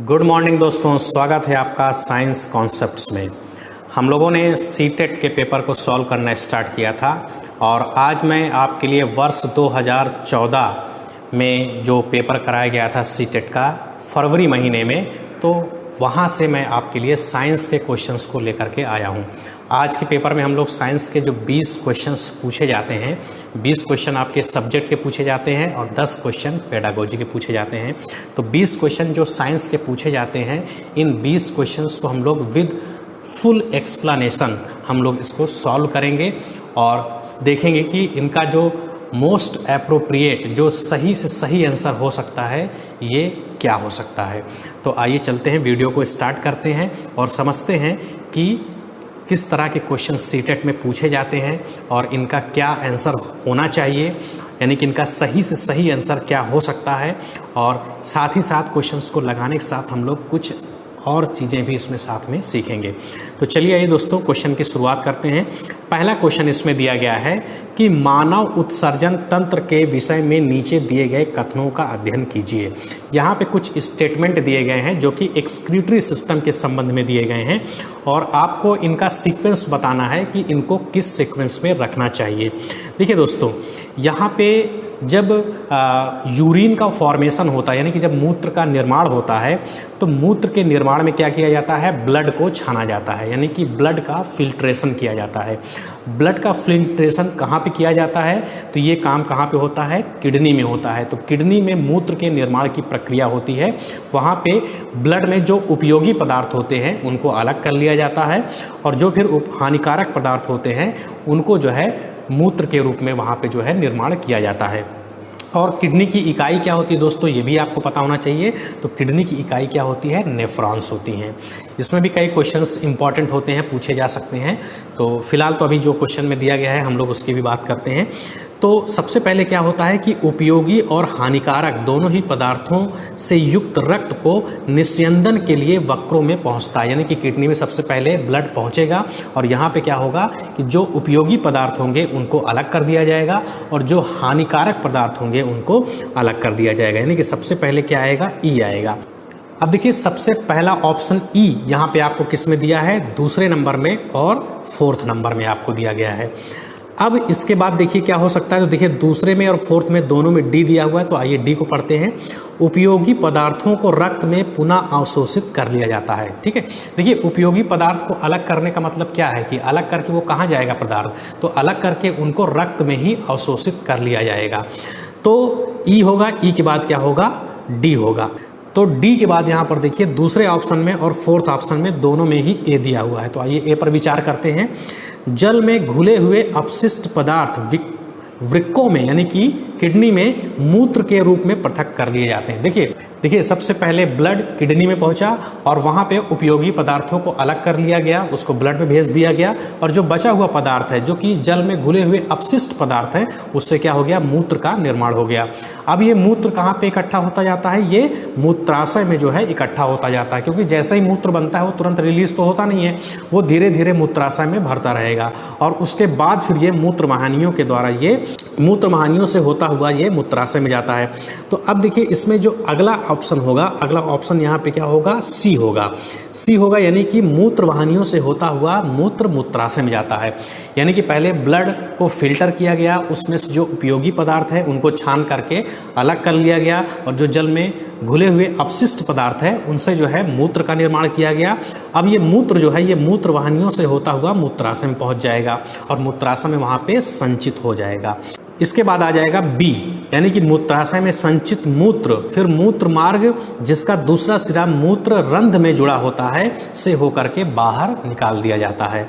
Good morning दोस्तों, स्वागत है आपका साइंस कॉन्सेप्ट्स में। हम लोगों ने सीटेट के पेपर को सॉल्व करना स्टार्ट किया था और आज मैं आपके लिए वर्ष 2014 में जो पेपर कराया गया था सीटेट का फरवरी महीने में, तो वहाँ से मैं आपके लिए साइंस के क्वेश्चंस को लेकर के आया हूँ। आज के पेपर में हम लोग साइंस के जो 20 क्वेश्चंस पूछे जाते हैं, 20 क्वेश्चन आपके सब्जेक्ट के पूछे जाते हैं और 10 क्वेश्चन पेडागोजी के पूछे जाते हैं। तो 20 क्वेश्चन जो साइंस के पूछे जाते हैं, इन 20 क्वेश्चंस को हम लोग विद फुल एक्सप्लेनेशन हम लोग इसको सॉल्व करेंगे और देखेंगे कि इनका जो मोस्ट एप्रोप्रिएट, जो सही से सही आंसर हो सकता है, ये क्या हो सकता है। तो आइए चलते हैं, वीडियो को स्टार्ट करते हैं और समझते हैं कि किस तरह के क्वेश्चन सीटेट में पूछे जाते हैं और इनका क्या आंसर होना चाहिए, यानी कि इनका सही से सही आंसर क्या हो सकता है। और साथ ही साथ क्वेश्चंस को लगाने के साथ हम लोग कुछ और चीज़ें भी इसमें साथ में सीखेंगे। तो चलिए आइए दोस्तों, क्वेश्चन की शुरुआत करते हैं। पहला क्वेश्चन इसमें दिया गया है कि मानव उत्सर्जन तंत्र के विषय में नीचे दिए गए कथनों का अध्ययन कीजिए। यहाँ पे कुछ स्टेटमेंट दिए गए हैं जो कि एक्सक्रीटरी सिस्टम के संबंध में दिए गए हैं और आपको इनका सीक्वेंस बताना है कि इनको किस सीक्वेंस में रखना चाहिए। देखिए दोस्तों, यहाँ पे जब यूरिन का फॉर्मेशन होता है, यानी कि जब मूत्र का निर्माण होता है, तो मूत्र के निर्माण में क्या किया जाता है, ब्लड को छाना जाता है, यानी कि ब्लड का फिल्ट्रेशन किया जाता है। ब्लड का फिल्ट्रेशन कहाँ पे किया जाता है, तो ये काम कहाँ पे होता है, किडनी में होता है। तो किडनी में मूत्र के निर्माण की प्रक्रिया होती है, वहाँ पे ब्लड में जो उपयोगी पदार्थ होते हैं उनको अलग कर लिया जाता है और जो फिर हानिकारक पदार्थ होते हैं उनको जो है मूत्र के रूप में वहाँ पे जो है निर्माण किया जाता है। और किडनी की इकाई क्या होती है दोस्तों, ये भी आपको पता होना चाहिए। तो किडनी की इकाई क्या होती है, नेफ्रॉन्स होती हैं। इसमें भी कई क्वेश्चंस इंपॉर्टेंट होते हैं, पूछे जा सकते हैं। तो फिलहाल तो अभी जो क्वेश्चन में दिया गया है हम लोग उसकी भी बात करते हैं। तो सबसे पहले क्या होता है कि उपयोगी और हानिकारक दोनों ही पदार्थों से युक्त रक्त को निस्यंदन के लिए वक्रों में पहुंचता है, यानी कि किडनी में सबसे पहले ब्लड पहुंचेगा और यहाँ पे क्या होगा कि जो उपयोगी पदार्थ होंगे उनको अलग कर दिया जाएगा और जो हानिकारक पदार्थ होंगे उनको अलग कर दिया जाएगा, यानी कि सबसे पहले क्या आएगा, ई आएगा। अब देखिए, सबसे पहला ऑप्शन ई यहाँ पे आपको किस में दिया है, दूसरे नंबर में और फोर्थ नंबर में आपको दिया गया है। अब इसके बाद देखिए क्या हो सकता है, तो देखिए दूसरे में और फोर्थ में दोनों में डी दिया हुआ है, तो आइए डी को पढ़ते हैं। उपयोगी पदार्थों को रक्त में पुनः अवशोषित कर लिया जाता है। ठीक है, देखिए उपयोगी पदार्थ को अलग करने का मतलब क्या है कि अलग करके वो कहाँ जाएगा पदार्थ, तो अलग करके उनको रक्त में ही अवशोषित कर लिया जाएगा। तो ई होगा, ई के बाद क्या होगा, डी होगा। तो डी के बाद यहाँ पर देखिए दूसरे ऑप्शन में और फोर्थ ऑप्शन में दोनों में ही ए दिया हुआ है। तो आइए ए पर विचार करते हैं। जल में घुले हुए अपशिष्ट पदार्थ वृक्कों में, यानी कि किडनी में मूत्र के रूप में पृथक कर लिए जाते हैं। देखिए सबसे पहले ब्लड किडनी में पहुंचा और वहां पे उपयोगी पदार्थों को अलग कर लिया गया, उसको ब्लड में भेज दिया गया और जो बचा हुआ पदार्थ है, जो कि जल में घुले हुए अपशिष्ट पदार्थ है, उससे क्या हो गया, मूत्र का निर्माण हो गया। अब ये मूत्र कहाँ पे इकट्ठा होता जाता है, ये मूत्राशय में जो है इकट्ठा होता जाता है, क्योंकि जैसे ही मूत्र बनता है वो तुरंत रिलीज तो होता नहीं है, वो धीरे धीरे मूत्राशय में भरता रहेगा और उसके बाद फिर ये मूत्रवाहिनियों के द्वारा, ये मूत्रवाहिनियों से होता हुआ ये मूत्राशय में जाता है। तो अब देखिए इसमें जो अगला ऑप्शन होगा, अगला ऑप्शन यहाँ पे क्या होगा, सी होगा। सी होगा यानी कि मूत्रवाहिनियों से होता हुआ मूत्र मूत्राशय में जाता है, यानी कि पहले ब्लड को फिल्टर किया गया, उसमें से जो उपयोगी पदार्थ है उनको छान करके अलग कर लिया गया और जो जल में घुले हुए अपशिष्ट पदार्थ है उनसे जो है मूत्र का निर्माण किया गया। अब ये मूत्र जो है ये मूत्रवाहिनियों से होता हुआ मूत्राशय में पहुंच जाएगा और मूत्राशय में वहाँ पे संचित हो जाएगा। इसके बाद आ जाएगा बी, यानी कि मूत्राशय में संचित मूत्र फिर मूत्र मार्ग, जिसका दूसरा सिरा मूत्र रंध्र में जुड़ा होता है, से होकर के बाहर निकाल दिया जाता है।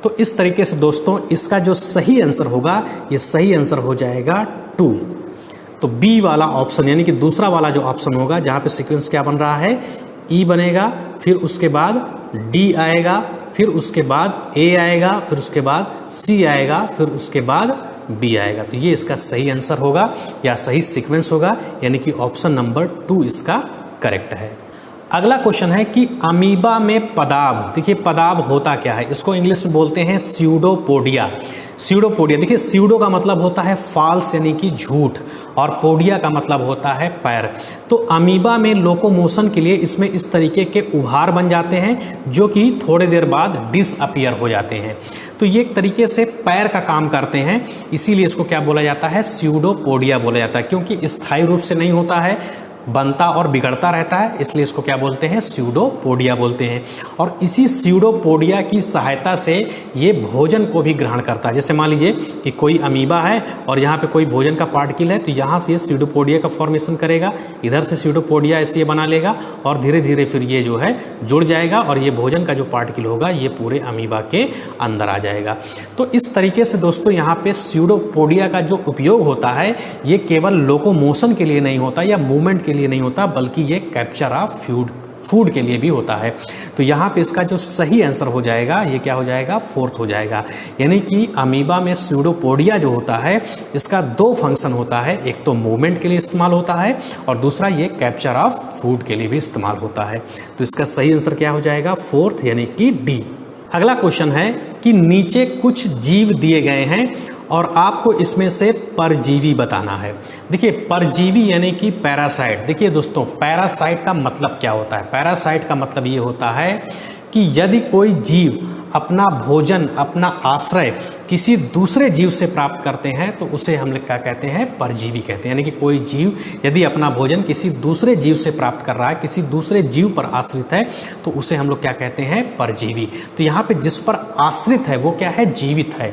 तो इस तरीके से दोस्तों इसका जो सही आंसर होगा, ये सही आंसर हो जाएगा 2। तो बी वाला ऑप्शन, यानी कि दूसरा वाला जो ऑप्शन होगा, जहाँ पे सीक्वेंस क्या बन रहा है, ई बनेगा, फिर उसके बाद डी आएगा, फिर उसके बाद ए आएगा, फिर उसके बाद सी आएगा, फिर उसके बाद बी आएगा। तो ये इसका सही आंसर होगा या सही सीक्वेंस होगा, यानी कि ऑप्शन नंबर 2 इसका करेक्ट है। अगला क्वेश्चन है कि अमीबा में पदाब, देखिए पदाब होता क्या है, इसको इंग्लिश में बोलते हैं स्यूडोपोडिया। स्यूडोपोडिया, देखिए स्यूडो का मतलब होता है फॉल्स यानी कि झूठ, और पोडिया का मतलब होता है पैर। तो अमीबा में लोकोमोशन के लिए इसमें इस तरीके के उभार बन जाते हैं जो कि थोड़े देर बाद डिसअपियर हो जाते हैं। तो ये एक तरीके से पैर का काम करते हैं, इसीलिए इसको क्या बोला जाता है, स्यूडोपोडिया बोला जाता है, क्योंकि स्थायी रूप से नहीं होता है, बनता और बिगड़ता रहता है, इसलिए इसको क्या बोलते हैं, स्यूडोपोडिया बोलते हैं। और इसी स्यूडोपोडिया की सहायता से ये भोजन को भी ग्रहण करता है। जैसे मान लीजिए कि कोई अमीबा है और यहाँ पे कोई भोजन का पार्टिकल है, तो यहाँ से ये स्यूडोपोडिया का फॉर्मेशन करेगा, इधर से स्यूडोपोडिया ऐसे ये बना लेगा और धीरे धीरे फिर ये जो है जुड़ जाएगा और ये भोजन का जो पार्टिकल होगा ये पूरे अमीबा के अंदर आ जाएगा। तो इस तरीके से दोस्तों यहाँ पे स्यूडोपोडिया का जो उपयोग होता है ये केवल लोकोमोशन के लिए नहीं होता या मूवमेंट के लिए नहीं होता, बल्कि ये कैप्चर ऑफ फूड के लिए भी होता है। तो यहाँ पे इसका जो सही आंसर हो जाएगा ये क्या हो जाएगा, फोर्थ हो जाएगा। यानी कि अमीबा में स्यूडोपोडिया जो होता है इसका दो फंक्शन होता है, एक तो मूवमेंट के लिए इस्तेमाल होता है और दूसरा ये कैप्चर ऑफ फूड के लिए भी इस्तेमाल होता है। तो इसका सही आंसर क्या हो जाएगा, फोर्थ यानी कि डी। अगला क्वेश्चन है कि नीचे कुछ जीव दिए गए हैं और आपको इसमें से परजीवी बताना है। देखिए परजीवी यानी कि पैरासाइट। देखिए दोस्तों पैरासाइट का मतलब क्या होता है, पैरासाइट का मतलब ये होता है कि यदि कोई जीव अपना भोजन, अपना आश्रय किसी दूसरे जीव से प्राप्त करते हैं तो उसे हम लोग क्या कहते हैं, परजीवी कहते हैं। यानी कि कोई जीव यदि अपना भोजन किसी दूसरे जीव से प्राप्त कर रहा है, किसी दूसरे जीव पर आश्रित है, तो उसे हम लोग क्या कहते हैं, परजीवी। तो यहाँ पे जिस पर आश्रित है वो क्या है, जीवित है।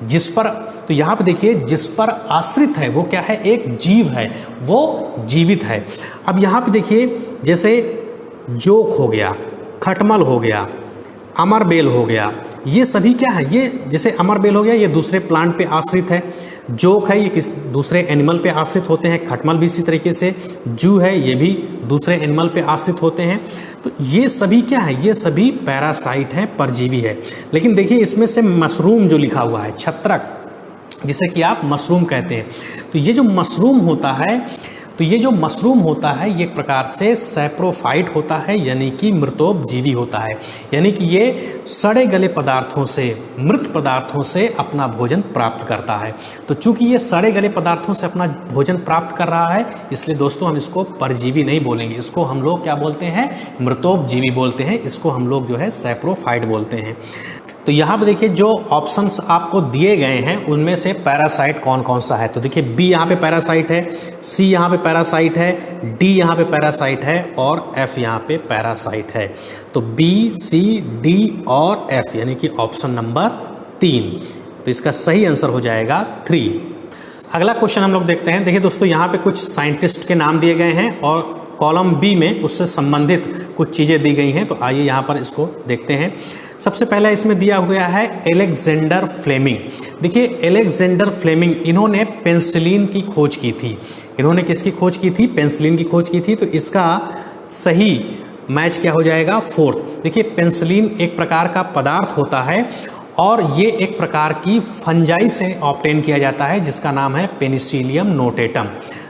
जिस पर, तो यहाँ पे देखिए जिस पर आश्रित है वो क्या है, एक जीव है, वो जीवित है। अब यहाँ पे देखिए जैसे जोक हो गया, खटमल हो गया, अमरबेल हो गया, ये सभी क्या है, ये जैसे अमरबेल हो गया ये दूसरे प्लांट पे आश्रित है, जोक है ये किस दूसरे एनिमल पे आश्रित होते हैं, खटमल भी इसी तरीके से, जू है ये भी दूसरे एनिमल पे आश्रित होते हैं। तो ये सभी क्या है, ये सभी पैरासाइट हैं, परजीवी है। लेकिन देखिए इसमें से मशरूम जो लिखा हुआ है, छत्रक जिसे कि आप मशरूम कहते हैं, तो ये जो मशरूम होता है, तो ये जो मशरूम होता है ये एक प्रकार से सैप्रोफाइट होता है, यानी कि मृतोपजीवी होता है। यानी कि ये सड़े गले पदार्थों से, मृत पदार्थों से अपना भोजन प्राप्त करता है। तो चूंकि ये सड़े गले पदार्थों से अपना भोजन प्राप्त कर रहा है, इसलिए दोस्तों हम इसको परजीवी नहीं बोलेंगे, इसको हम लोग क्या बोलते हैं, मृतोपजीवी बोलते हैं, इसको हम लोग जो है सैप्रोफाइट बोलते हैं। तो यहाँ पे देखिए जो ऑप्शंस आपको दिए गए हैं उनमें से पैरासाइट कौन कौन सा है। तो देखिए बी यहाँ पे पैरासाइट है, सी यहाँ पे पैरासाइट है, डी यहाँ पे पैरासाइट है और एफ यहाँ पे पैरासाइट है। तो बी, सी, डी और एफ यानी कि ऑप्शन नंबर 3। तो इसका सही आंसर हो जाएगा 3। अगला क्वेश्चन हम लोग देखते हैं। देखिए दोस्तों यहाँ पे कुछ साइंटिस्ट के नाम दिए गए हैं और कॉलम बी में उससे संबंधित कुछ चीज़ें दी गई हैं। तो आइए यहाँ पर इसको देखते हैं। सबसे पहले इसमें दिया हुआ है एलेक्जेंडर फ्लेमिंग। देखिए एलेक्जेंडर फ्लेमिंग इन्होंने पेंसिलिन की खोज की थी। इन्होंने किसकी खोज की थी, पेंसिलिन की खोज की थी। तो इसका सही मैच क्या हो जाएगा, 4th। देखिए पेंसिलिन एक प्रकार का पदार्थ होता है और ये एक प्रकार की फंजाई से ऑब्टेन किया जाता है जिसका नाम है पेनिसिलियम नोटेटम।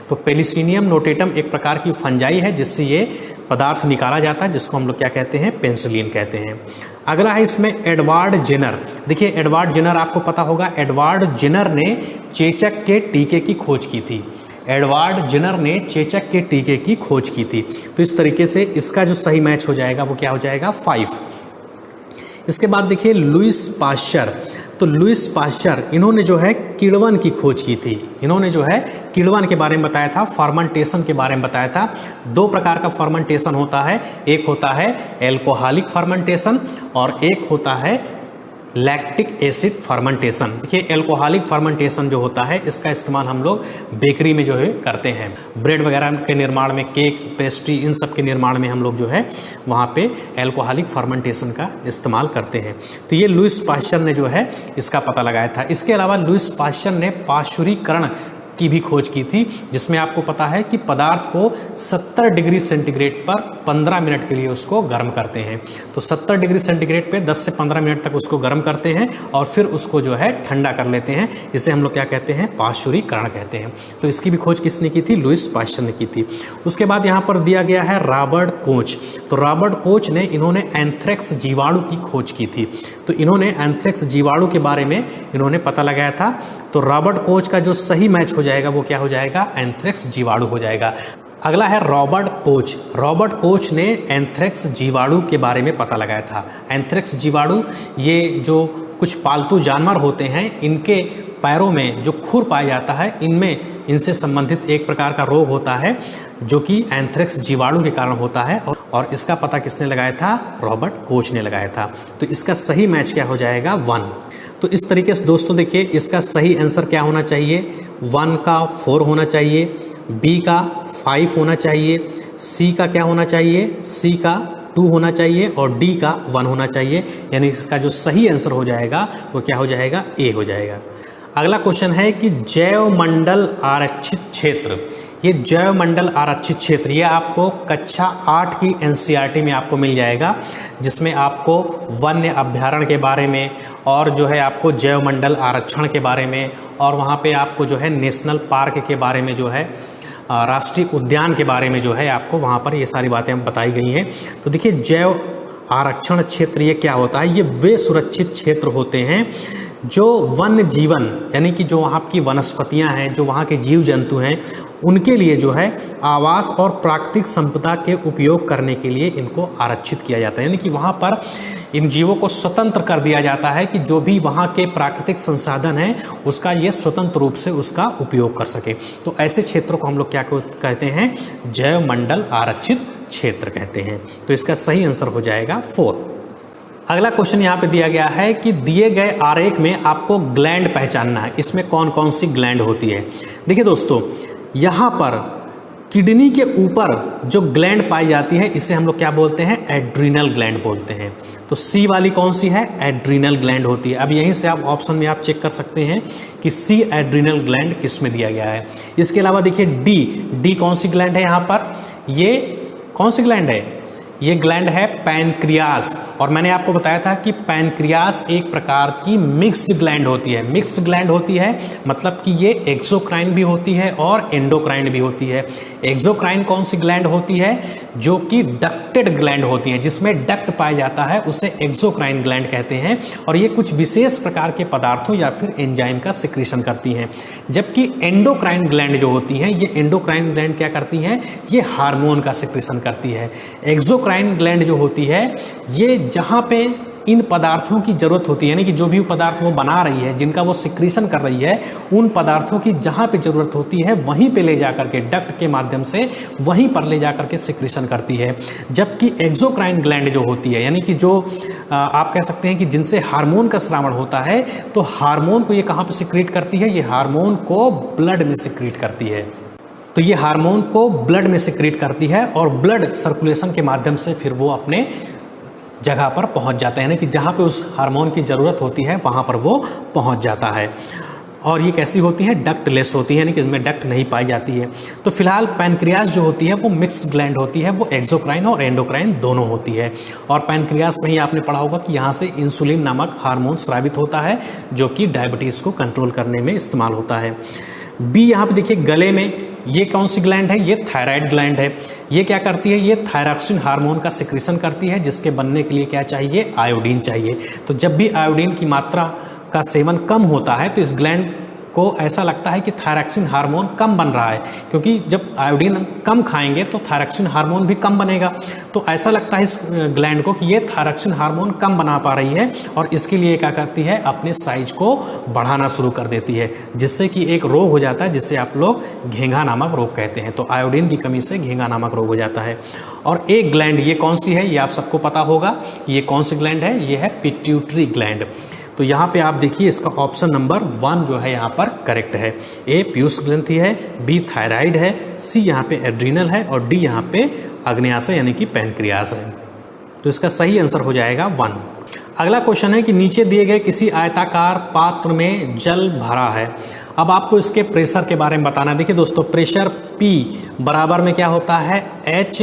तो पेनिसिलियम नोटेटम एक प्रकार की फंजाई है जिससे ये पदार्थ निकाला जाता है, जिसको हम लोग क्या कहते हैं, पेंसिलिन कहते हैं। अगला है इसमें एडवर्ड जेनर। देखिए एडवर्ड जेनर आपको पता होगा, एडवर्ड जेनर ने चेचक के टीके की खोज की थी। एडवर्ड जेनर ने चेचक के टीके की खोज की थी। तो इस तरीके से इसका जो सही मैच हो जाएगा वो क्या हो जाएगा, 5। इसके बाद देखिए लुईस पाश्चर। तो लुईस पाश्चर इन्होंने जो है किण्वन की खोज की थी। इन्होंने जो है किण्वन के बारे में बताया था, फर्मेंटेशन के बारे में बताया था। 2 प्रकार का फर्मेंटेशन होता है, एक होता है एल्कोहलिक फर्मेंटेशन और एक होता है लैक्टिक एसिड फर्मेंटेशन। देखिए एल्कोहलिक फर्मेंटेशन जो होता है इसका इस्तेमाल हम लोग बेकरी में जो है करते हैं, ब्रेड वगैरह के निर्माण में, केक, पेस्ट्री, इन सब के निर्माण में हम लोग जो है वहाँ पे एल्कोहलिक फर्मेंटेशन का इस्तेमाल करते हैं। तो ये लुईस पाश्चर ने जो है इसका पता लगाया था। इसके अलावा लुईस पाश्चर ने पाश्चुरीकरण की भी खोज की थी, जिसमें आपको पता है कि पदार्थ को 70 डिग्री सेंटीग्रेड पर 15 मिनट के लिए उसको गर्म करते हैं। तो 70 डिग्री सेंटीग्रेड पे 10 से 15 मिनट तक उसको गर्म करते हैं और फिर उसको जो है ठंडा कर लेते हैं। इसे हम लोग क्या कहते हैं, पाश्चुरीकरण कहते हैं। तो इसकी भी खोज किसने की थी, लुईस पाश्चर ने की थी। उसके बाद यहाँ पर दिया गया है रॉबर्ट कोच। तो रॉबर्ट कोच ने इन्होंने एंथ्रेक्स जीवाणु की खोज की थी। तो इन्होंने एंथ्रेक्स जीवाणु के बारे में इन्होंने पता लगाया था। तो रॉबर्ट कोच का जो सही मैच हो जाएगा वो क्या हो जाएगा, एंथ्रेक्स जीवाणु हो जाएगा। अगला है रॉबर्ट कोच। रॉबर्ट कोच ने एंथ्रेक्स जीवाणु के बारे में पता लगाया था। एंथ्रेक्स जीवाणु ये जो कुछ पालतू जानवर होते हैं, इनके पैरों में जो खुर पाया जाता है, इनसे संबंधित एक प्रकार का रोग होता है जो कि एंथ्रेक्स जीवाणु के कारण होता है और इसका पता किसने लगाया था, रॉबर्ट कोच ने लगाया था। तो इसका सही मैच क्या हो जाएगा, 1। तो इस तरीके से दोस्तों देखिए, इसका सही आंसर क्या होना चाहिए, 1 का 4 होना चाहिए, बी का 5 होना चाहिए, सी का क्या होना चाहिए, सी का 2 होना चाहिए और डी का 1 होना चाहिए। यानी इसका जो सही आंसर हो जाएगा वो क्या हो जाएगा, ए हो जाएगा। अगला क्वेश्चन है कि जैव मंडल आरक्षित क्षेत्र। ये जैव मंडल आरक्षित क्षेत्र ये आपको कक्षा 8 की एनसीईआरटी में आपको मिल जाएगा, जिसमें आपको वन्य अभयारण्य के बारे में और जो है आपको जैव मंडल आरक्षण के बारे में और वहाँ पे आपको जो है नेशनल पार्क के बारे में, जो है राष्ट्रीय उद्यान के बारे में जो है आपको वहाँ पर ये सारी बातें हम बताई गई हैं। तो देखिए, जैव आरक्षण क्षेत्र ये क्या होता है, ये वे सुरक्षित क्षेत्र होते हैं जो वन्य जीवन यानी कि जो वहाँ की वनस्पतियाँ हैं, जो वहाँ के जीव जंतु हैं, उनके लिए जो है आवास और प्राकृतिक संपदा के उपयोग करने के लिए इनको आरक्षित किया जाता है। यानी कि वहाँ पर इन जीवों को स्वतंत्र कर दिया जाता है कि जो भी वहाँ के प्राकृतिक संसाधन हैं उसका ये स्वतंत्र रूप से उसका उपयोग कर सके। तो ऐसे क्षेत्रों को हम लोग क्या कहते हैं, जैव मंडल आरक्षित क्षेत्र कहते हैं। तो इसका सही आंसर हो जाएगा 4। अगला क्वेश्चन यहाँ पे दिया गया है कि दिए गए आरेख में आपको ग्लैंड पहचानना है, इसमें कौन कौन सी ग्लैंड होती है। देखिए दोस्तों, यहाँ पर किडनी के ऊपर जो ग्लैंड पाई जाती है इसे हम लोग क्या बोलते हैं, एड्रीनल ग्लैंड बोलते हैं। तो सी वाली कौन सी है, एड्रीनल ग्लैंड होती है। अब यहीं से आप ऑप्शन में आप चेक कर सकते हैं कि सी एड्रीनल ग्लैंड किस में दिया गया है। इसके अलावा देखिए डी कौन सी ग्लैंड है यहाँ पर, ये कौन सी ग्लैंड है, ये ग्लैंड है पैनक्रियास। और मैंने आपको बताया था कि पैनक्रियास एक प्रकार की मिक्स्ड ग्लैंड होती है। मिक्स्ड ग्लैंड होती है मतलब कि ये एक्सोक्राइन भी होती है और एंडोक्राइन भी होती है। एक्सोक्राइन कौन सी ग्लैंड होती है, जो कि डक्टेड ग्लैंड होती है, जिसमें डक्ट पाया जाता है, उसे एक्सोक्राइन ग्लैंड कहते हैं। और ये कुछ विशेष प्रकार के पदार्थों या फिर एंजाइम का सिक्रीशन करती हैं। जबकि एंडोक्राइन ग्लैंड जो होती हैं, ये एंडोक्राइन ग्लैंड क्या करती हैं, ये हार्मोन का सिक्रीशन करती है। एक्सोक्राइन ग्लैंड जो होती है, ये जहाँ पे इन पदार्थों की जरूरत होती है, यानी कि जो भी पदार्थ वो बना रही है, जिनका वो सिक्रीशन कर रही है, उन पदार्थों की जहाँ पे जरूरत होती है वहीं पे ले जा करके डक्ट के माध्यम से वहीं पर ले जा करके सिक्रीशन करती है। जबकि एक्सोक्राइन ग्लैंड जो होती है, यानी कि जो आप कह सकते हैं कि जिनसे हार्मोन का स्रावण होता है, तो हार्मोन को ये कहाँ पर सिक्रीट करती है, ये हार्मोन को ब्लड में सिक्रीट करती है। तो ये हार्मोन को ब्लड में सिक्रीट करती है और ब्लड सर्कुलेशन के माध्यम से फिर वो अपने जगह पर पहुंच जाता है, यानी कि जहाँ पे उस हार्मोन की ज़रूरत होती है वहाँ पर वो पहुंच जाता है। और ये कैसी होती है, डक्टलेस होती है, यानी कि इसमें डक्ट नहीं पाई जाती है। तो फिलहाल पैनक्रियास जो होती है वो मिक्स्ड ग्लैंड होती है, वो एक्सोक्राइन और एंडोक्राइन दोनों होती है। और पैनक्रियास में ही आपने पढ़ा होगा कि यहाँ से इंसुलिन नामक हार्मोन स्रावित होता है, जो कि डायबिटीज़ को कंट्रोल करने में इस्तेमाल होता है। बी यहाँ पे देखिए गले में, ये कौन सी ग्लैंड है, ये थायराइड ग्लैंड है। ये क्या करती है, ये थायरॉक्सिन हार्मोन का सिक्रीशन करती है, जिसके बनने के लिए क्या चाहिए, आयोडीन चाहिए। तो जब भी आयोडीन की मात्रा का सेवन कम होता है तो इस ग्लैंड को ऐसा लगता है कि थायरॉक्सिन हार्मोन कम बन रहा है, क्योंकि जब आयोडीन कम खाएंगे तो थायरॉक्सिन हार्मोन भी कम बनेगा। तो ऐसा लगता है इस ग्लैंड को कि ये थायरॉक्सिन हार्मोन कम बना पा रही है और इसके लिए क्या करती है, अपने साइज को बढ़ाना शुरू कर देती है, जिससे कि एक रोग हो जाता है जिसे आप लोग घेंघा नामक रोग कहते हैं। तो आयोडीन की कमी से घेंघा नामक रोग हो जाता है। और एक ग्लैंड ये कौन सी है, ये आप सबको पता होगा कि ये कौन सी ग्लैंड है, ये है पिट्यूटरी ग्लैंड। तो यहाँ पे आप देखिए इसका ऑप्शन नंबर 1 जो है यहाँ पर करेक्ट है। ए पीयूष ग्रंथि है, बी थायराइड है, सी यहाँ पे एड्रीनल है और डी यहाँ पे अग्न्याशय यानी कि पैनक्रियास है। तो इसका सही आंसर हो जाएगा 1। अगला क्वेश्चन है कि नीचे दिए गए किसी आयताकार पात्र में जल भरा है। अब आपको इसके प्रेशर के बारे में बताना है। देखिए दोस्तों, प्रेशर P बराबर में क्या होता है, H,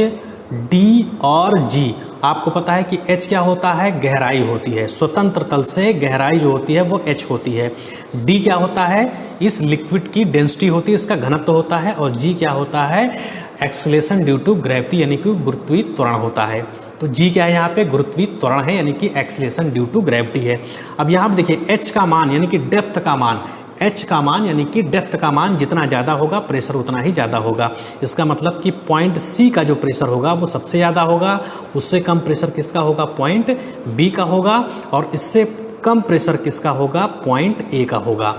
D और G। आपको पता है कि H क्या होता है, गहराई होती है, स्वतंत्र तल से गहराई जो होती है वो H होती है। D क्या होता है, इस लिक्विड की डेंसिटी होती है, इसका घनत्व होता है। और G क्या होता है, एक्सेलरेशन ड्यू टू ग्रेविटी, यानी कि गुरुत्वीय त्वरण होता है। तो G क्या है, यहाँ पे गुरुत्वीय त्वरण है, यानी कि एक्सेलरेशन ड्यू टू ग्रेविटी है। अब यहाँ पे देखिए H का मान यानी कि डेप्थ का मान, H का मान यानी कि डेप्थ का मान जितना ज़्यादा होगा प्रेशर उतना ही ज़्यादा होगा। इसका मतलब कि पॉइंट C का जो प्रेशर होगा वो सबसे ज़्यादा होगा, उससे कम प्रेशर किसका होगा, पॉइंट B का होगा, और इससे कम प्रेशर किसका होगा, पॉइंट A का होगा।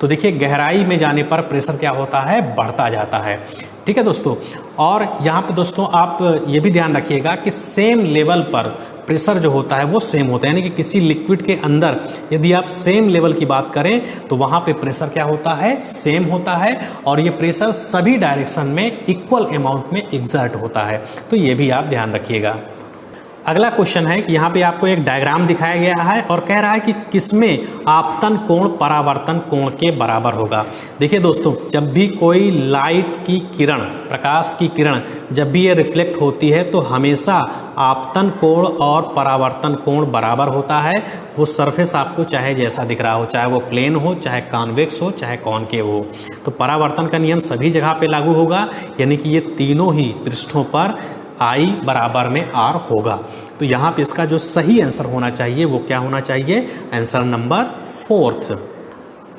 तो देखिए गहराई में जाने पर प्रेशर क्या होता है, बढ़ता जाता है। ठीक है दोस्तों, और यहाँ पे दोस्तों आप ये भी ध्यान रखिएगा कि सेम लेवल पर प्रेशर जो होता है वो सेम होता है, यानी कि किसी लिक्विड के अंदर यदि आप सेम लेवल की बात करें तो वहाँ पे प्रेशर क्या होता है, सेम होता है, और ये प्रेशर सभी डायरेक्शन में इक्वल अमाउंट में एग्जर्ट होता है। तो ये भी आप ध्यान रखिएगा। अगला क्वेश्चन है कि यहाँ पे आपको एक डायग्राम दिखाया गया है और कह रहा है कि किसमें आपतन कोण परावर्तन कोण के बराबर होगा। देखिए दोस्तों, जब भी कोई लाइट की किरण, प्रकाश की किरण जब भी ये रिफ्लेक्ट होती है तो हमेशा आपतन कोण और परावर्तन कोण बराबर होता है। वो सरफेस आपको चाहे जैसा दिख रहा हो, चाहे वो प्लेन हो, चाहे कॉन्वेक्स हो, चाहे कॉनकेव हो, तो परावर्तन का नियम सभी जगह पे लागू होगा, यानी कि ये तीनों ही पृष्ठों पर I बराबर में R होगा। तो यहाँ पे इसका जो सही आंसर होना चाहिए वो क्या होना चाहिए, आंसर नंबर 4।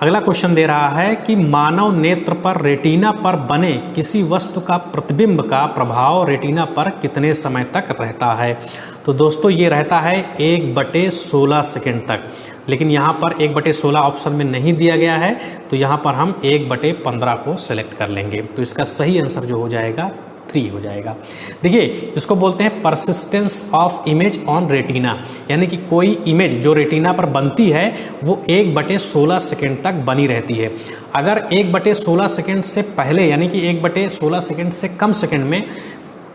अगला क्वेश्चन दे रहा है कि मानव नेत्र पर रेटिना पर बने किसी वस्तु का प्रतिबिंब का प्रभाव रेटिना पर कितने समय तक रहता है। तो दोस्तों ये रहता है 1/16 सेकेंड तक, लेकिन यहाँ पर 1/16 ऑप्शन में नहीं दिया गया है, तो यहाँ पर हम 1/15 को सिलेक्ट कर लेंगे। तो इसका सही आंसर जो हो जाएगा 3 हो जाएगा। देखिए इसको बोलते हैं persistence of image on retina, यानी कि कोई इमेज जो रेटिना पर बनती है वो 1/16 सेकेंड तक बनी रहती है। अगर 1/16 सेकेंड से पहले यानी कि 1/16 सेकेंड से कम सेकेंड में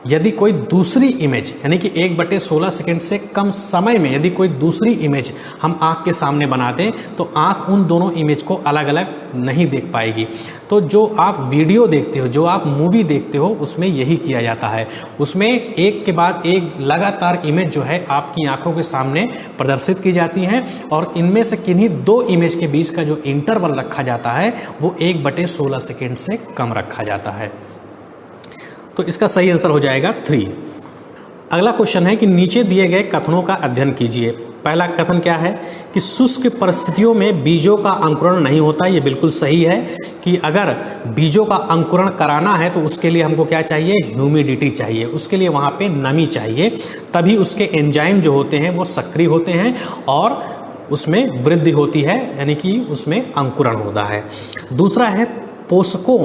यदि कोई दूसरी इमेज यानी कि 1/16 सेकेंड से कम समय में यदि कोई दूसरी इमेज हम आँख के सामने बना दें तो आँख उन दोनों इमेज को अलग अलग नहीं देख पाएगी। तो जो आप वीडियो देखते हो, जो आप मूवी देखते हो, उसमें यही किया जाता है। उसमें एक के बाद एक लगातार इमेज जो है आपकी आंखों के सामने प्रदर्शित की जाती हैं, और इनमें से किन्हीं 2 इमेज के बीच का जो इंटरवल रखा जाता है वो 1/16 सेकेंड से कम रखा जाता है। तो इसका सही आंसर हो जाएगा 3। अगला क्वेश्चन है कि नीचे दिए गए कथनों का अध्ययन कीजिए। पहला कथन क्या है कि शुष्क परिस्थितियों में बीजों का अंकुरण नहीं होता। ये बिल्कुल सही है कि अगर बीजों का अंकुरण कराना है तो उसके लिए हमको क्या चाहिए, ह्यूमिडिटी चाहिए, उसके लिए वहाँ पे नमी चाहिए, तभी उसके एंजाइम जो होते हैं वो सक्रिय होते हैं और उसमें वृद्धि होती है, यानी कि उसमें अंकुरण होता है। दूसरा है पोषकों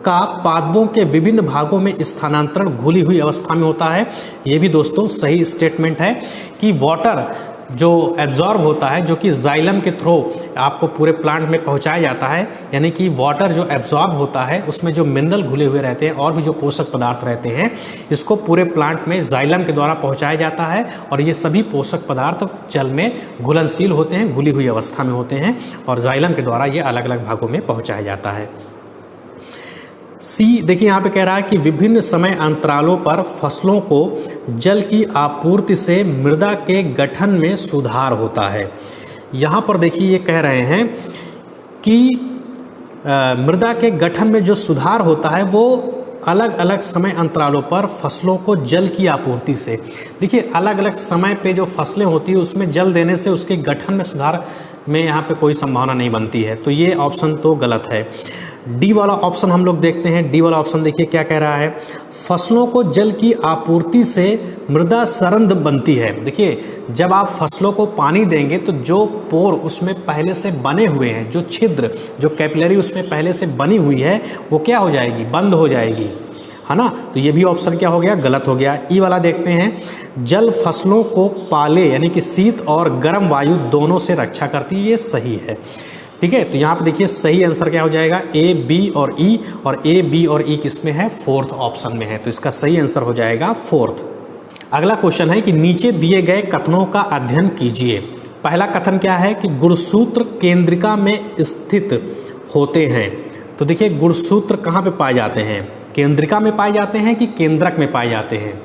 का पादपों के विभिन्न भागों में स्थानांतरण घुली हुई अवस्था में होता है। ये भी दोस्तों सही स्टेटमेंट है कि वाटर जो एब्जॉर्ब होता है, जो कि जाइलम के थ्रू आपको पूरे प्लांट में पहुंचाया जाता है, यानी कि वाटर जो एब्जॉर्ब होता है उसमें जो मिनरल घुले हुए रहते हैं और भी जो पोषक पदार्थ रहते हैं, इसको पूरे प्लांट में जाइलम के द्वारा पहुंचाया जाता है, और ये सभी पोषक पदार्थ जल में घुलनशील होते हैं, घुली हुई अवस्था में होते हैं, और जाइलम के द्वारा ये अलग अलग भागों में पहुँचाया जाता है। सी देखिए यहाँ पे कह रहा है कि विभिन्न समय अंतरालों पर फसलों को जल की आपूर्ति से मृदा के गठन में सुधार होता है। यहाँ पर देखिए ये कह रहे हैं कि मृदा के गठन में जो सुधार होता है वो अलग अलग समय अंतरालों पर फसलों को जल की आपूर्ति से। देखिए अलग अलग समय पे जो फसलें होती है उसमें जल देने से उसके गठन में सुधार में यहाँ पे कोई संभावना नहीं बनती है, तो ये ऑप्शन तो गलत है। डी वाला ऑप्शन हम लोग देखते हैं। डी वाला ऑप्शन देखिए क्या कह रहा है, फसलों को जल की आपूर्ति से मृदा सरंध बनती है। देखिए जब आप फसलों को पानी देंगे तो जो पोर उसमें पहले से बने हुए हैं, जो छिद्र, जो कैपिलरी उसमें पहले से बनी हुई है, वो क्या हो जाएगी, बंद हो जाएगी, है ना। तो ये भी ऑप्शन क्या हो गया, गलत हो गया। ई वाला देखते हैं, जल फसलों को पाले यानी कि शीत और गर्म वायु दोनों से रक्षा करती है, ये सही है। ठीक है, तो यहाँ पे देखिए सही आंसर क्या हो जाएगा, ए, बी और ई, और ए, बी और ई किस में है, 4th ऑप्शन में है, तो इसका सही आंसर हो जाएगा 4th। अगला क्वेश्चन है कि नीचे दिए गए कथनों का अध्ययन कीजिए। पहला कथन क्या है कि गुणसूत्र केंद्रिका में स्थित होते हैं। तो देखिए गुणसूत्र कहाँ पे पाए जाते हैं, केंद्रिका में पाए जाते हैं कि केंद्रक में पाए जाते हैं।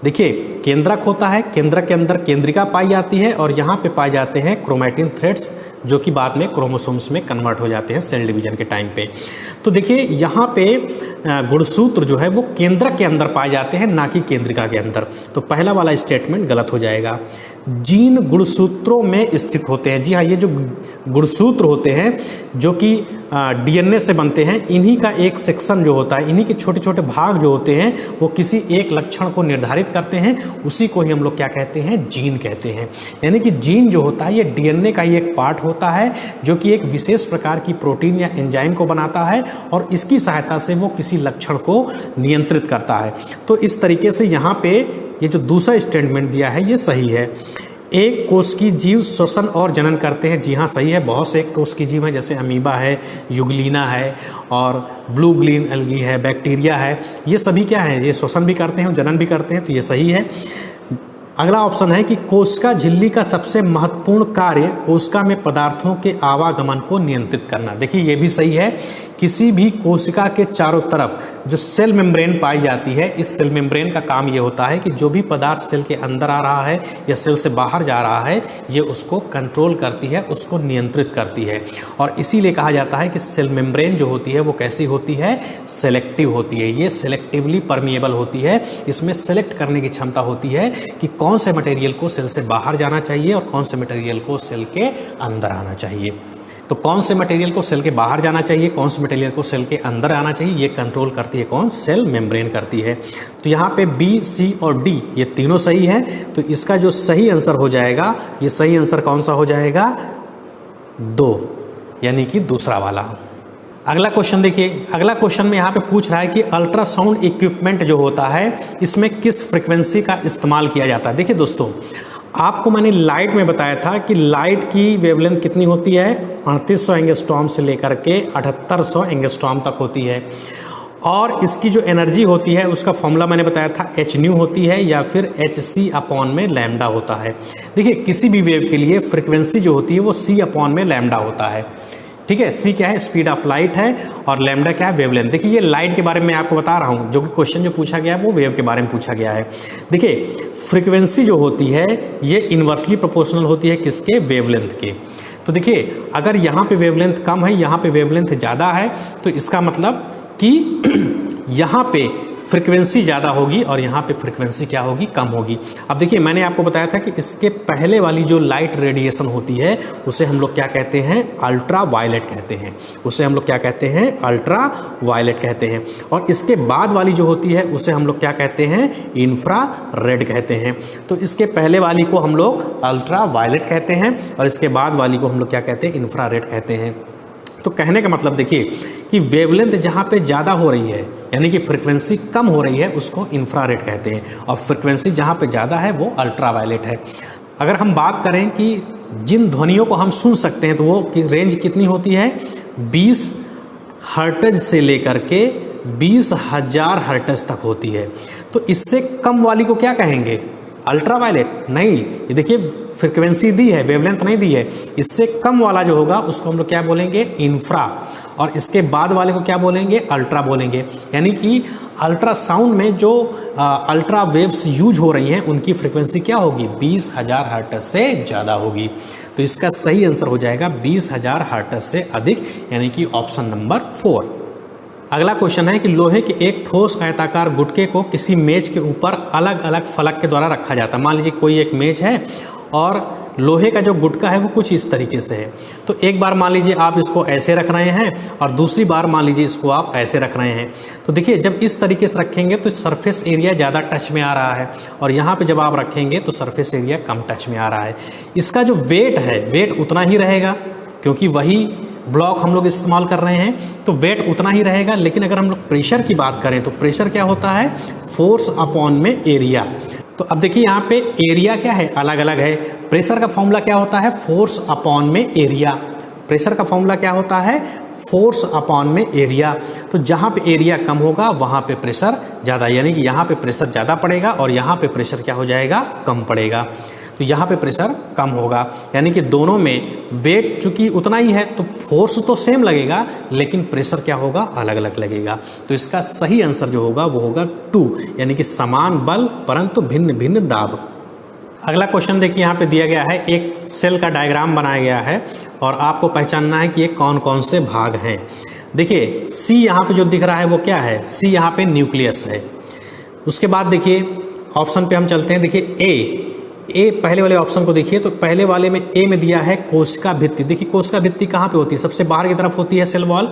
देखिए केंद्रक होता है, केंद्रक के अंदर केंद्रिका पाई जाती है और यहाँ पे पाए जाते हैं क्रोमैटिन थ्रेड्स, जो कि बाद में क्रोमोसोम्स में कन्वर्ट हो जाते हैं सेल डिवीजन के टाइम पे। तो देखिए यहाँ पे गुणसूत्र जो है वो केंद्रक के अंदर पाए जाते हैं, ना कि केंद्रिका के अंदर। तो पहला वाला स्टेटमेंट गलत हो जाएगा। जीन गुणसूत्रों में स्थित होते हैं। जी हाँ, ये जो गुणसूत्र होते हैं जो कि डीएनए से बनते हैं, इन्हीं का एक सेक्शन जो होता है, इन्हीं के छोटे छोटे भाग जो होते हैं वो किसी एक लक्षण को निर्धारित करते हैं, उसी को ही हम लोग क्या कहते हैं, जीन कहते हैं। यानी कि जीन जो होता है ये डीएनए का ही एक पार्ट होता है जो कि एक विशेष प्रकार की प्रोटीन या एंजाइम को बनाता है और इसकी सहायता से वो किसी लक्षण को नियंत्रित करता है। तो इस तरीके से यहाँ पे ये जो दूसरा स्टेटमेंट दिया है ये सही है। एक कोश की जीव श्वसन और जनन करते हैं। जी हाँ सही है, बहुत से एक कोश की जीव हैं, जैसे अमीबा है, युगलीना है और ब्लू ग्रीन एल्गी है, बैक्टीरिया है, ये सभी क्या है, ये श्वसन भी करते हैं और जनन भी करते हैं, तो ये सही है। अगला ऑप्शन है कि कोशिका झिल्ली का सबसे महत्वपूर्ण कार्य कोशिका में पदार्थों के आवागमन को नियंत्रित करना। देखिए ये भी सही है। किसी भी कोशिका के चारों तरफ जो सेल मेम्ब्रेन पाई जाती है, इस सेल मेम्ब्रेन का काम ये होता है कि जो भी पदार्थ सेल के अंदर आ रहा है या सेल से बाहर जा रहा है, ये उसको कंट्रोल करती है, उसको नियंत्रित करती है। और इसीलिए कहा जाता है कि सेल मेम्ब्रेन जो होती है वो कैसी होती है, सेलेक्टिव होती है। ये सेलेक्टिवली परमिएबल होती है। इसमें सेलेक्ट करने की क्षमता होती है कि कौन से मटेरियल को सेल से बाहर जाना चाहिए और कौन से मटेरियल को सेल के अंदर आना चाहिए। तो कौन से मटेरियल को सेल के बाहर जाना चाहिए, कौन से मटेरियल को सेल के अंदर आना चाहिए, ये कंट्रोल करती है कौन, सेल मेम्ब्रेन करती है। तो यहाँ पे बी, सी और डी ये तीनों सही है। तो इसका जो सही आंसर हो जाएगा, ये सही आंसर कौन सा हो जाएगा, 2, यानी कि दूसरा वाला। अगला क्वेश्चन देखिए, अगला क्वेश्चन में यहाँ पे पूछ रहा है कि अल्ट्रासाउंड इक्विपमेंट जो होता है इसमें किस फ्रीक्वेंसी का इस्तेमाल किया जाता है। देखिए दोस्तों, आपको मैंने लाइट में बताया था कि लाइट की वेवलेंथ कितनी होती है, 3800 एंगस्ट्रॉम से लेकर के 7800 एंगस्ट्रॉम तक होती है। और इसकी जो एनर्जी होती है उसका फॉर्मूला मैंने बताया था, एच न्यू होती है या फिर एच सी अपॉन में लैम्डा होता है। देखिए किसी भी वेव के लिए फ्रिक्वेंसी जो होती है वो सी अपॉन में लैम्डा होता है। ठीक है, सी क्या है, स्पीड ऑफ लाइट है, और लैम्डा क्या है, वेवलेंथ। देखिए ये लाइट के बारे में मैं आपको बता रहा हूँ, जो कि क्वेश्चन जो पूछा गया है वो वेव के बारे में पूछा गया है। देखिए फ्रीक्वेंसी जो होती है ये इन्वर्सली प्रोपोर्शनल होती है किसके, वेवलेंथ के। तो देखिए अगर यहाँ पे वेवलेंथ कम है, यहाँ पे वेवलेंथ ज़्यादा है, तो इसका मतलब कि यहाँ पे फ्रीक्वेंसी ज़्यादा होगी और यहाँ पे फ्रीक्वेंसी क्या होगी, कम होगी। अब देखिए मैंने आपको बताया था कि इसके पहले वाली जो लाइट रेडिएशन होती है उसे हम लोग क्या कहते हैं, अल्ट्रा वायलेट कहते हैं। उसे हम लोग क्या कहते हैं, अल्ट्रा वायलेट कहते हैं। और इसके बाद वाली जो होती है उसे हम लोग क्या कहते हैं, इंफ्रा रेड कहते हैं। तो इसके पहले वाली को हम लोग अल्ट्रा वायलेट कहते हैं और इसके बाद वाली को हम लोग क्या कहते हैं, इंफ्रा रेड कहते हैं। तो कहने का मतलब देखिए कि वेवलेंथ जहाँ पे ज़्यादा हो रही है, यानी कि फ्रीक्वेंसी कम हो रही है, उसको इंफ्रारेड कहते हैं, और फ्रीक्वेंसी जहाँ पे ज़्यादा है वो अल्ट्रावायलेट है। अगर हम बात करें कि जिन ध्वनियों को हम सुन सकते हैं तो वो रेंज कितनी होती है, 20 हर्ट्ज से लेकर के 20,000 हर्ट्ज तक होती है। तो इससे कम वाली को क्या कहेंगे, अल्ट्रावायलेट नहीं। ये देखिए फ्रीक्वेंसी दी है, वेवलेंथ नहीं दी है। इससे कम वाला जो होगा उसको हम लोग क्या बोलेंगे, इंफ्रा, और इसके बाद वाले को क्या बोलेंगे, अल्ट्रा बोलेंगे। यानी कि अल्ट्रासाउंड में जो अल्ट्रा वेव्स यूज हो रही हैं उनकी फ्रीक्वेंसी क्या होगी, 20,000 हर्ट्ज से ज़्यादा होगी। तो इसका सही आंसर हो जाएगा 20,000 हर्ट्ज से अधिक, यानी कि ऑप्शन नंबर 4। अगला क्वेश्चन है कि लोहे के एक ठोस आयताकार गुटके को किसी मेज के ऊपर अलग अलग फलक के द्वारा रखा जाता है। मान लीजिए कोई एक मेज है और लोहे का जो गुटका है वो कुछ इस तरीके से है। तो एक बार मान लीजिए आप इसको ऐसे रख रहे हैं और दूसरी बार मान लीजिए इसको आप ऐसे रख रहे हैं। तो देखिए जब इस तरीके से रखेंगे तो सरफेस एरिया ज़्यादा टच में आ रहा है, और यहाँ पे जब आप रखेंगे तो सरफेस एरिया कम टच में आ रहा है। इसका जो वेट है, वेट उतना ही रहेगा, क्योंकि वही ब्लॉक हम लोग इस्तेमाल कर रहे हैं, तो वेट उतना ही रहेगा। लेकिन अगर हम लोग प्रेशर की बात करें तो प्रेशर क्या होता है, फोर्स अपॉन में एरिया। तो अब देखिए यहाँ पे एरिया क्या है, अलग अलग है। प्रेशर का फॉर्मूला क्या होता है, फोर्स अपॉन में एरिया। प्रेशर का फॉर्मूला क्या होता है, फोर्स अपॉन में एरिया। तो जहाँ पे एरिया कम होगा वहाँ पे प्रेशर ज़्यादा, यानी कि यहाँ पे प्रेशर ज़्यादा पड़ेगा और यहाँ पे प्रेशर क्या हो जाएगा, कम पड़ेगा। तो यहाँ पे प्रेशर कम होगा, यानी कि दोनों में वेट चूंकि उतना ही है तो फोर्स तो सेम लगेगा लेकिन प्रेशर क्या होगा, अलग अलग लगेगा। तो इसका सही आंसर जो होगा वो होगा 2, यानी कि समान बल परंतु भिन्न भिन्न दाब। अगला क्वेश्चन देखिए, यहाँ पे दिया गया है एक सेल का डायग्राम बनाया गया है और आपको पहचानना है कि ये कौन कौन से भाग हैं। देखिए सी यहाँ पे जो दिख रहा है वो क्या है, सी यहाँ पे न्यूक्लियस है। उसके बाद देखिए ऑप्शन पे हम चलते हैं। देखिए ए पहले वाले ऑप्शन को देखिए, तो पहले वाले में ए में दिया है कोशिका भित्ति। देखिए कोशिका भित्ति कहाँ पे होती है, सबसे बाहर की तरफ होती है सेल वॉल।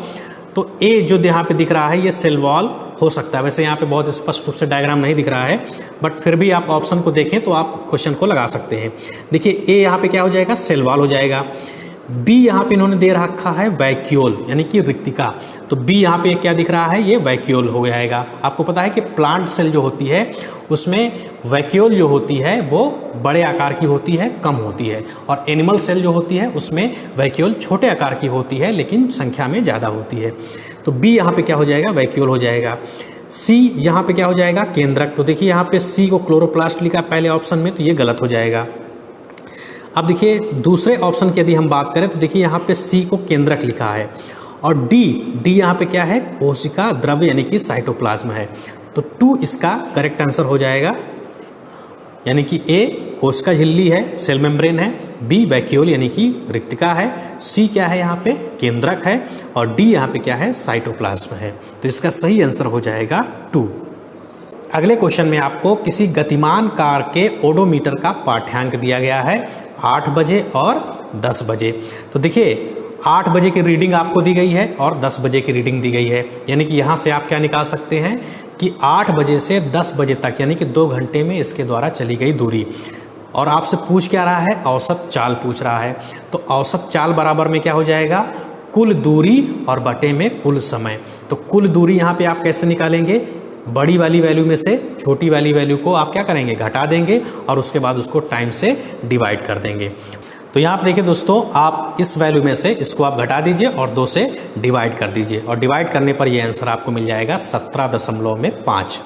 तो ए जो यहाँ पे दिख रहा है ये सेल वॉल हो सकता है। वैसे यहाँ पे बहुत स्पष्ट रूप से डायग्राम नहीं दिख रहा है, बट फिर भी आप ऑप्शन को देखें तो आप क्वेश्चन को लगा सकते हैं। देखिए ए यहाँ पे क्या हो जाएगा, सेल वॉल हो जाएगा। बी यहाँ पे इन्होंने दे रखा है वैक्यूल, यानी कि रिक्तिका। तो बी यहाँ पे क्या दिख रहा है, ये वैक्यूल हो जाएगा। आपको पता है कि प्लांट सेल जो होती है उसमें वैक्यूल जो होती है वो बड़े आकार की होती है, कम होती है, और एनिमल सेल जो होती है उसमें वैक्यूल छोटे आकार की होती है लेकिन संख्या में ज़्यादा होती है। तो बी यहाँ पे क्या हो जाएगा, वैक्यूल हो जाएगा। सी यहाँ पे क्या हो जाएगा, केंद्रक। तो देखिए यहाँ पे सी को क्लोरोप्लास्ट लिखा पहले ऑप्शन में, तो ये गलत हो जाएगा। अब देखिए दूसरे ऑप्शन की यदि हम बात करें तो देखिए यहाँ पे सी को केंद्रक लिखा है, और डी यहाँ पे क्या है, कोशिका द्रव्य यानी कि साइटोप्लाज्म है। तो 2 इसका करेक्ट आंसर हो जाएगा, यानी कि ए कोशिका झिल्ली है, सेल मेम्ब्रेन है, बी वैक्यूल यानी कि रिक्तिका है, सी क्या है यहाँ पे, केंद्रक है, और डी यहाँ पे क्या है, साइटोप्लाज्म है। तो इसका सही आंसर हो जाएगा 2। अगले क्वेश्चन में आपको किसी गतिमान कार के ओडोमीटर का पाठ्यांक दिया गया है 8 बजे और 10 बजे। तो देखिए 8 बजे की रीडिंग आपको दी गई है और 10 बजे की रीडिंग दी गई है, यानी कि यहाँ से आप क्या निकाल सकते हैं कि 8 बजे से 10 बजे तक यानी कि 2 घंटे में इसके द्वारा चली गई दूरी। और आपसे पूछ क्या रहा है, औसत चाल पूछ रहा है। तो औसत चाल बराबर में क्या हो जाएगा, कुल दूरी और बटे में कुल समय। तो कुल दूरी यहाँ पे आप कैसे निकालेंगे, बड़ी वाली वैल्यू में से छोटी वाली वैल्यू को आप क्या करेंगे, घटा देंगे और उसके बाद उसको टाइम से डिवाइड कर देंगे। तो यहाँ पर देखिए दोस्तों, आप इस वैल्यू में से इसको आप घटा दीजिए और 2 से डिवाइड कर दीजिए, और डिवाइड करने पर ये आंसर आपको मिल जाएगा 17.5।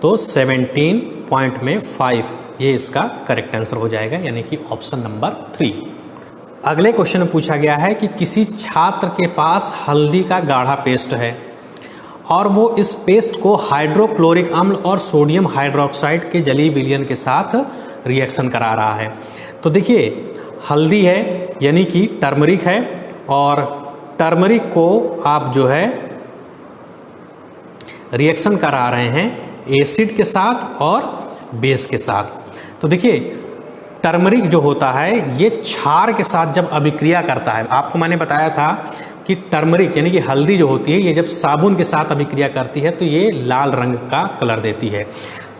तो 17.5 ये इसका करेक्ट आंसर हो जाएगा, यानी कि ऑप्शन नंबर 3। अगले क्वेश्चन में पूछा गया है कि किसी छात्र के पास हल्दी का गाढ़ा पेस्ट है और वो इस पेस्ट को हाइड्रोक्लोरिक अम्ल और सोडियम हाइड्रोक्साइड के जलीय विलयन के साथ रिएक्शन करा रहा है। तो देखिए हल्दी है यानी कि टर्मरिक है, और टर्मरिक को आप जो है रिएक्शन करा रहे हैं एसिड के साथ और बेस के साथ। तो देखिए टर्मरिक जो होता है ये क्षार के साथ जब अभिक्रिया करता है, आपको मैंने बताया था कि टर्मरिक यानी कि हल्दी जो होती है ये जब साबुन के साथ अभिक्रिया करती है तो ये लाल रंग का कलर देती है।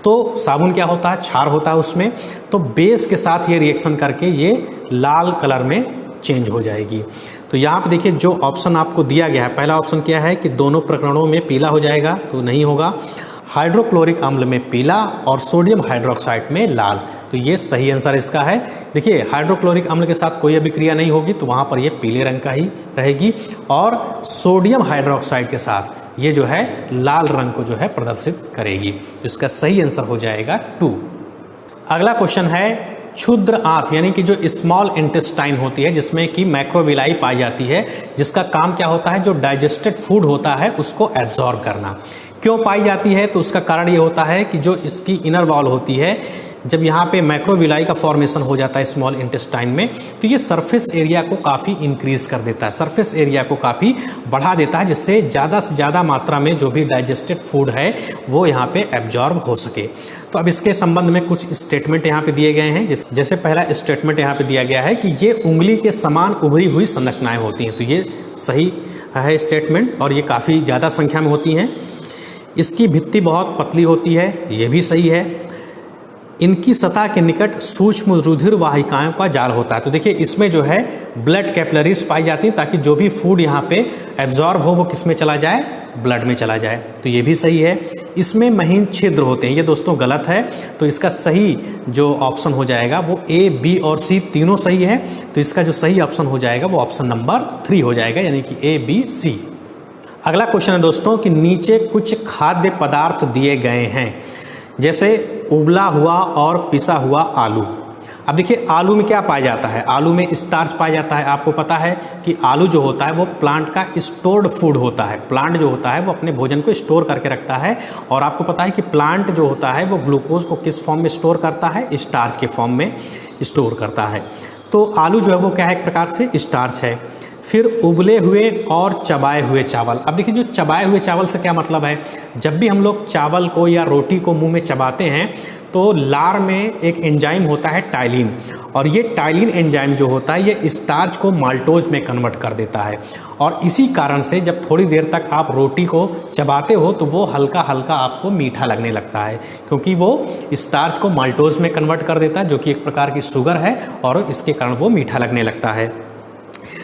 तो साबुन क्या होता है, क्षार होता है उसमें, तो बेस के साथ ये रिएक्शन करके ये लाल कलर में चेंज हो जाएगी। तो यहाँ पे देखिए जो ऑप्शन आपको दिया गया है, पहला ऑप्शन क्या है कि दोनों प्रकरणों में पीला हो जाएगा, तो नहीं होगा। हाइड्रोक्लोरिक अम्ल में पीला और सोडियम हाइड्रोक्साइड में लाल, तो ये सही आंसर इसका है। देखिए हाइड्रोक्लोरिक अम्ल के साथ कोई अभिक्रिया नहीं होगी तो वहाँ पर ये पीले रंग का ही रहेगी, और सोडियम हाइड्रोक्साइड के साथ ये जो है लाल रंग को जो है प्रदर्शित करेगी। तो इसका सही आंसर हो जाएगा 2। अगला क्वेश्चन है क्षुद्र आंत यानी कि जो स्मॉल इंटेस्टाइन होती है जिसमें कि मैक्रोविलाई पाई जाती है, जिसका काम क्या होता है, जो डाइजेस्टेड फूड होता है उसको एब्जॉर्ब करना। क्यों पाई जाती है, तो उसका कारण ये होता है कि जो इसकी इनर वॉल होती है, जब यहाँ पे मैक्रोविलाई का फॉर्मेशन हो जाता है स्मॉल इंटेस्टाइन में, तो ये सरफेस एरिया को काफ़ी इंक्रीज कर देता है, सरफेस एरिया को काफ़ी बढ़ा देता है, जिससे ज़्यादा से ज़्यादा मात्रा में जो भी डाइजेस्टेड फूड है वो यहाँ पे एब्जॉर्ब हो सके। तो अब इसके संबंध में कुछ स्टेटमेंट यहाँ पे दिए गए हैं। जैसे पहला स्टेटमेंट यहाँ पे दिया गया है कि ये उंगली के समान उभरी हुई संरचनाएँ होती हैं, तो ये सही है स्टेटमेंट, और ये काफ़ी ज़्यादा संख्या में होती हैं। इसकी भित्ति बहुत पतली होती है, ये भी सही है। इनकी सतह के निकट सूक्ष्म रुधिर वाहिकाओं का जाल होता है। तो देखिए इसमें जो है ब्लड कैपिलरीज पाई जाती हैं ताकि जो भी फूड यहाँ पे एब्जॉर्ब हो वो किस में चला जाए, ब्लड में चला जाए, तो ये भी सही है। इसमें महीन छिद्र होते हैं, ये दोस्तों गलत है। तो इसका सही जो ऑप्शन हो जाएगा वो ए, बी और सी तीनों सही है। तो इसका जो सही ऑप्शन हो जाएगा वो ऑप्शन नंबर 3 हो जाएगा, यानी कि ए, बी, सी। अगला क्वेश्चन है दोस्तों कि नीचे कुछ खाद्य पदार्थ दिए गए हैं, जैसे उबला हुआ और पिसा हुआ आलू। अब देखिए आलू में क्या पाया जाता है, आलू में स्टार्च पाया जाता है। आपको पता है कि आलू जो होता है वो प्लांट का स्टोर्ड फूड होता है। प्लांट जो होता है वो अपने भोजन को स्टोर करके रखता है, और आपको पता है कि प्लांट जो होता है वो ग्लूकोज को किस फॉर्म में स्टोर करता है, स्टार्च के फॉर्म में स्टोर करता है। तो आलू जो है वो क्या है, एक प्रकार से स्टार्च है। फिर उबले हुए और चबाए हुए चावल। अब देखिए जो चबाए हुए चावल से क्या मतलब है, जब भी हम लोग चावल को या रोटी को मुंह में चबाते हैं तो लार में एक एंजाइम होता है टाइलिन, और ये टाइलिन एंजाइम जो होता है ये स्टार्च को माल्टोज में कन्वर्ट कर देता है। और इसी कारण से जब थोड़ी देर तक आप रोटी को चबाते हो तो वो हल्का हल्का आपको मीठा लगने लगता है, क्योंकि वो स्टार्च को माल्टोज में कन्वर्ट कर देता है, जो कि एक प्रकार की शुगर है, और इसके कारण वो मीठा लगने लगता है।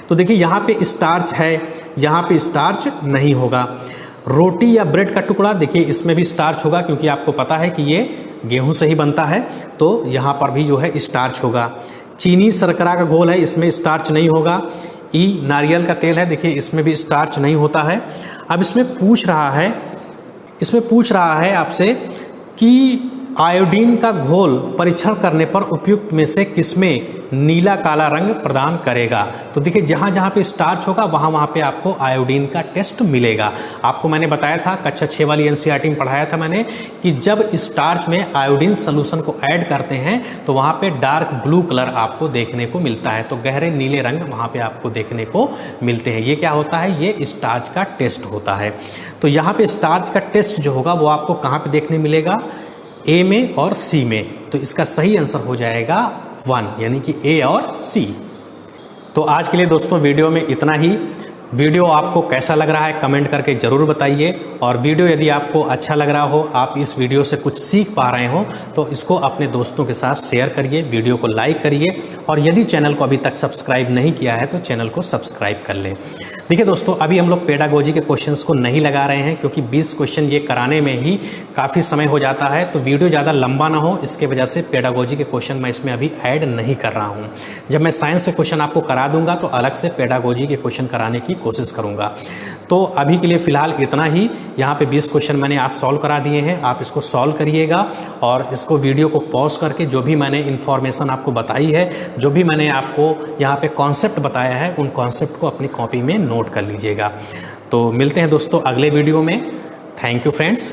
तो देखिए यहाँ पे स्टार्च है, यहाँ पे स्टार्च नहीं होगा। रोटी या ब्रेड का टुकड़ा, देखिए इसमें भी स्टार्च होगा, क्योंकि आपको पता है कि ये गेहूं से ही बनता है, तो यहाँ पर भी जो है स्टार्च होगा। चीनी शर्करा का घोल है, इसमें स्टार्च नहीं होगा। नारियल का तेल है, देखिए इसमें भी स्टार्च नहीं होता है। अब इसमें पूछ रहा है आपसे कि आयोडीन का घोल परीक्षण करने पर उपयुक्त में से किसमें नीला काला रंग प्रदान करेगा। तो देखिए जहाँ जहाँ पे स्टार्च होगा वहाँ पे आपको आयोडीन का टेस्ट मिलेगा। आपको मैंने बताया था, कक्षा 6 वाली एनसीईआरटी में पढ़ाया था मैंने, कि जब स्टार्च में आयोडीन सोल्यूशन को ऐड करते हैं तो वहाँ पे डार्क ब्लू कलर आपको देखने को मिलता है, तो गहरे नीले रंग वहाँ पे आपको देखने को मिलते हैं। ये क्या होता है, ये स्टार्च का टेस्ट होता है। तो यहाँ पे स्टार्च का टेस्ट जो होगा वो आपको कहाँ पे देखने मिलेगा, ए में और सी में। तो इसका सही आंसर हो जाएगा 1, यानी कि ए और सी। तो आज के लिए दोस्तों वीडियो में इतना ही। वीडियो आपको कैसा लग रहा है कमेंट करके ज़रूर बताइए, और वीडियो यदि आपको अच्छा लग रहा हो, आप इस वीडियो से कुछ सीख पा रहे हो, तो इसको अपने दोस्तों के साथ शेयर करिए, वीडियो को लाइक करिए, और यदि चैनल को अभी तक सब्सक्राइब नहीं किया है तो चैनल को सब्सक्राइब कर लें। देखिए दोस्तों, अभी हम लोग पेडागोजी के क्वेश्चंस को नहीं लगा रहे हैं, क्योंकि 20 क्वेश्चन ये कराने में ही काफ़ी समय हो जाता है, तो वीडियो ज़्यादा लंबा ना हो, इसके वजह से पेडागोजी के क्वेश्चन मैं इसमें अभी ऐड नहीं कर रहा हूँ। जब मैं साइंस के क्वेश्चन आपको करा दूंगा तो अलग से पेडागोजी के क्वेश्चन कराने की कोशिश करूँगा। तो अभी के लिए फ़िलहाल इतना ही। यहाँ पे 20 क्वेश्चन मैंने आज सॉल्व करा दिए हैं, आप इसको सॉल्व करिएगा, और इसको वीडियो को पॉज करके जो भी मैंने इन्फॉर्मेशन आपको बताई है, जो भी मैंने आपको यहाँ पे कॉन्सेप्ट बताया है, उन कॉन्सेप्ट को अपनी कॉपी में नोट कर लीजिएगा। तो मिलते हैं दोस्तों अगले वीडियो में। Thank you friends.